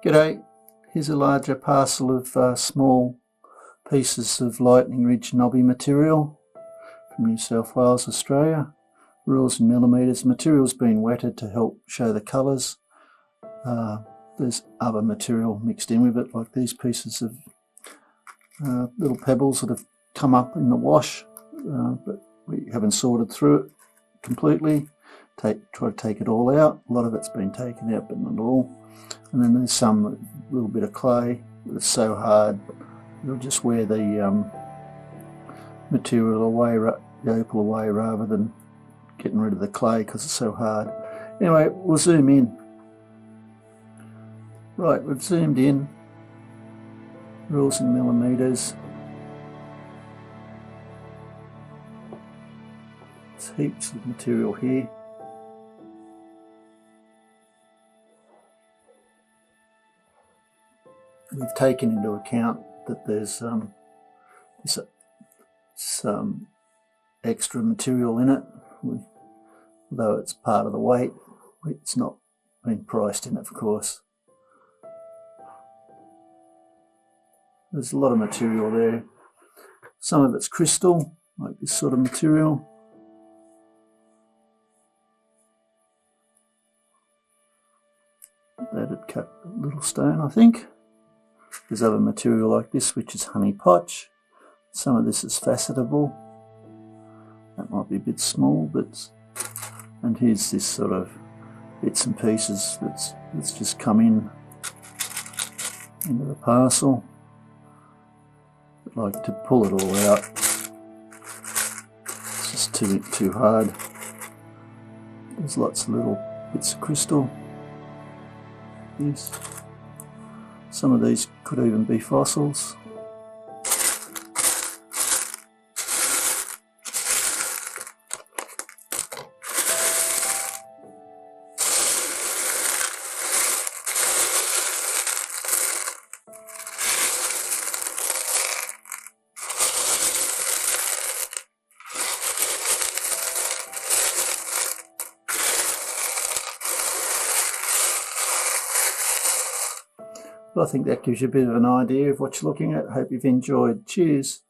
G'day, here's a larger parcel of small pieces of lightning ridge knobby material from New South Wales, Australia. Rules in millimetres. Material's been wetted to help show the colours. There's other material mixed in with it, like these pieces of little pebbles that have come up in the wash, but we haven't sorted through it completely. Try to take it all out. A lot of it's been taken out, but not all. And then there's some little bit of clay that's so hard it'll just wear the material away, the opal away, rather than getting rid of the clay because it's so hard. Anyway, we'll zoom in. Right, we've zoomed in. Rules in millimetres. There's heaps of material here. We've taken into account that there's some extra material in it, although it's part of the weight. It's not been priced in it, of course. There's a lot of material there. Some of it's crystal, like this sort of material. That'd cut a little stone, I think. There's other material like this, which is honey potch. Some of this is facetable. That might be a bit small, but... And here's this sort of bits and pieces that's just come into the parcel. I'd like to pull it all out. It's just too hard. There's lots of little bits of crystal. Yes. Some of these could even be fossils. But I think that gives you a bit of an idea of what you're looking at. Hope you've enjoyed. Cheers.